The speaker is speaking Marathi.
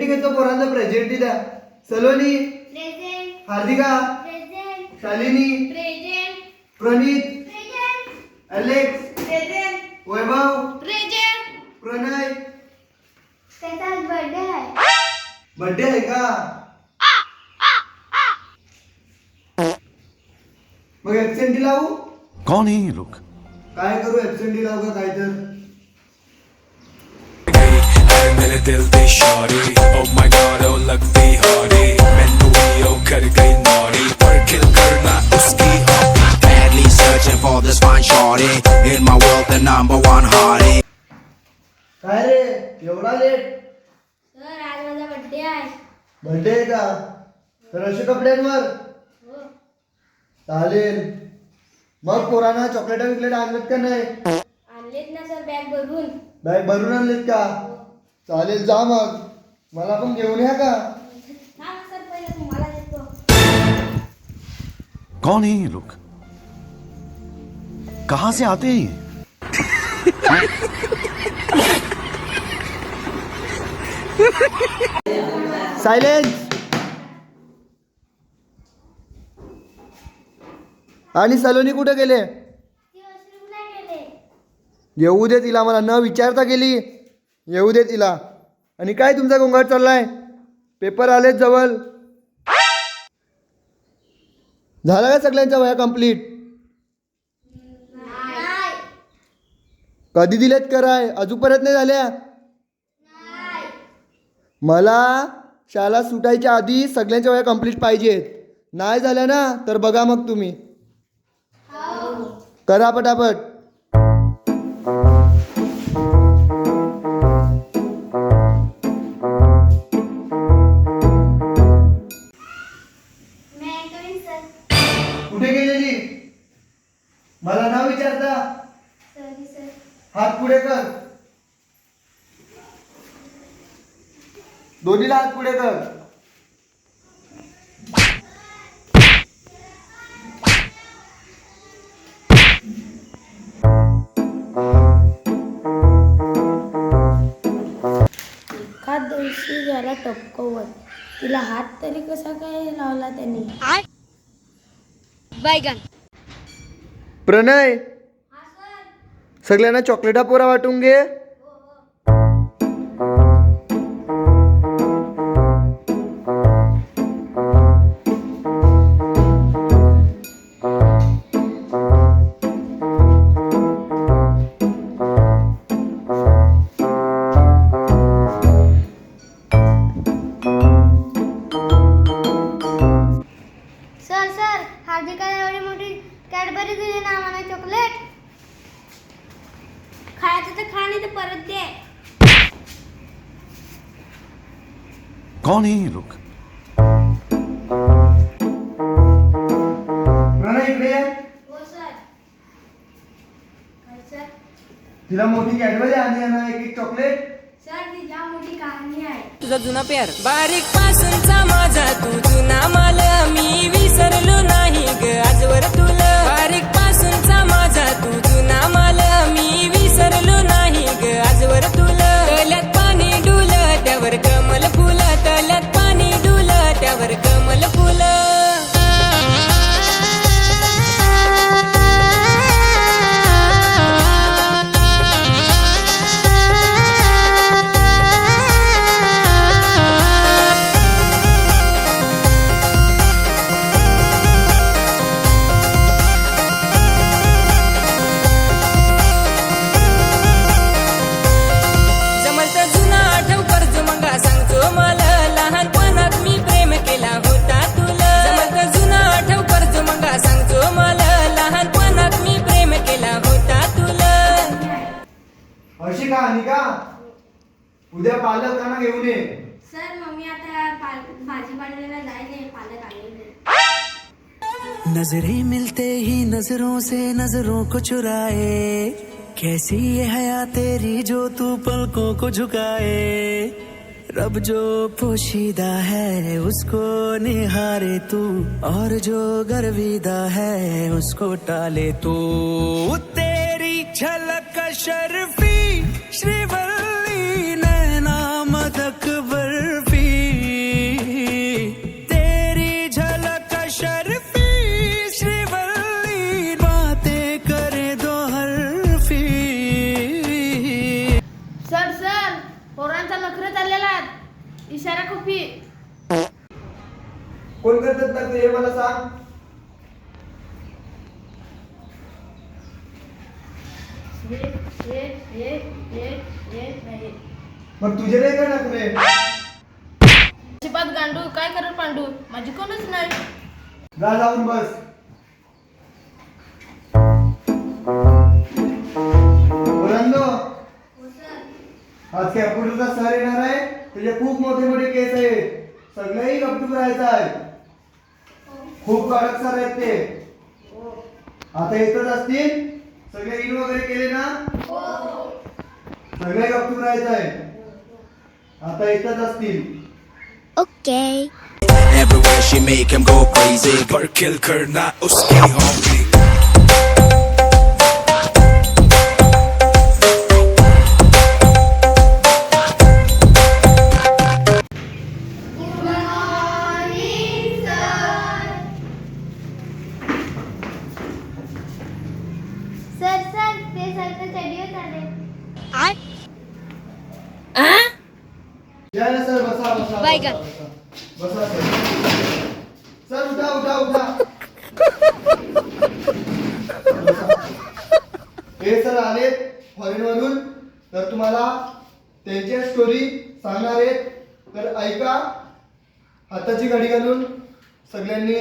प्रेझेंटी घेतो पोरांना प्रेझेंटी द्या. Saloni present. Hardika present. Shalini present. Pranit present. Alex present. Vaibhav present. Pranay. त्याचा बर्थडे आहे. बर्थडे आहे का? मग ऍबसेंटी लावू? कौन है ये लोग? काय करू ऍबसेंटी लावू का काय तर? मेरे दिल दी sorry oh my god oh लगती हॉरी मैनू ही ओ कर गई नॉरी पर किल करना उसकी hobby Badly searching for this fine shorty in my world, the number one hottie. काय रे एवढा लेट? सर आज माझा बर्थडे आहे. बर्थडे आहे का? तर असे कपड्यांवर हो. चालेल. मग पोरांना चॉकलेट विकलेट आणलेत का नाही? आणलेत ना सर बॅग भरून. बॅग भरून आणलेत का? चालेल जा मग. मला पण घेऊन या का? हा सर पहिले तुम्हाला देतो. कौन है ये लोग? कहाँ से आते हैं ये? सायलेन्स. आणि सलोनी कुठे गेले? ती वॉशरूमला गेले. येऊ दे तिला, मला न विचारता गेली. येऊ दे तिला. आणि काय तुमचा गोंगाट चाललाय? पेपर आलेत जवळ. झाला का सगळ्यांच्या वह्या कंप्लीट? नाही. कधी दिलेत कराय? अजूनपर्यंत नाही झाल्या? नाही. मला शाळा सुटायच्या आधी सगळ्यांच्या वह्या कंप्लीट पाहिजेत. नाही झाल्या ना तर बघा मग तुम्ही. करा पटापट. मैं करीन सर. कुठे गेलेली? मला न विचारता सॉरी सर. हात पुढे कर. दोन्हीला हात पुढे कर. एखाद दिवशी याला टपकवत. तिला हात तरी कसा काय लावला त्यांनी? बैगन. प्रणय सगळ्यांना चॉकलेटा पोरा वाटून घे. सर सर हार्दिकाला एवढी मोठी कॅडबरी दिली ना आम्हाला चॉकलेट. खायचं तर खा नाही तर परत दे. कौन है ये लोग? प्रणय इकडे ये. हो सर. काय सर? तिला मोठी कॅडबरी आणि आहे ना एक एक चॉकलेट. सर तिला मोठी कहाणी आहे. तुझा जुना प्यार बारीक पासूनचा माझा तू जुना माल मी विसरलो नाही ग आजवर तुला. बारीक पासूनचा माझा तू जुना माल मी विसरलो नाही ग आजवर तुला. तल्यात पाणी डुल त्यावर कमल फुल. तल्यात पाणी डुल त्यावर कमल फुल. अशी कहाणी का? उद्या पालकांना घेऊन ये. सर मम्मी आता भाजीपाल्याला जायले. पालक आलेले. नजरें मिलते ही नजरों से नजरों को चुराए. कैसी ये हया तेरी जो तू पलकों को झुकाए. रब जो पोशीदा है उसको निहारे तू और जो गर्विदा है उसको टाले तू. तेरी झलक शर्फी श्रीवल्ली नैना मदक बर्फी पप्पी. कोण करतात नखरे हे मला सांग. नाही. मग तुझे नाही का नखरे? अजिबात गांडू, काय करत पांडू, माझी कोणच नाही. जा जाऊन बस. मुलांनो, आज कॅम्प्युटरचा सर येणार आहे. त्याचे खूप मोठे मोठे केस आहेत. सगळेही गपचूप राहायचं आहे. खूप कडक सर आहेत ते. आता येतच असतील. सगळे इन वगैरे केले ना? सगळे गपचूप राहायचं आहे. आता येतच असतील. Everywhere she make him go crazy. पर खिल करना उसकी हॉबी. सर सर ते सरचं चढीवर चालेल. या ना सर, बसा बसा बसा, बसा सर. सर उठा उठा उठा. बसा. हे सर आले फॉरेन वरून, तर तुम्हाला त्यांच्या स्टोरी सांगणार आहेत. तर ऐका. हाताची घडी घालून सगळ्यांनी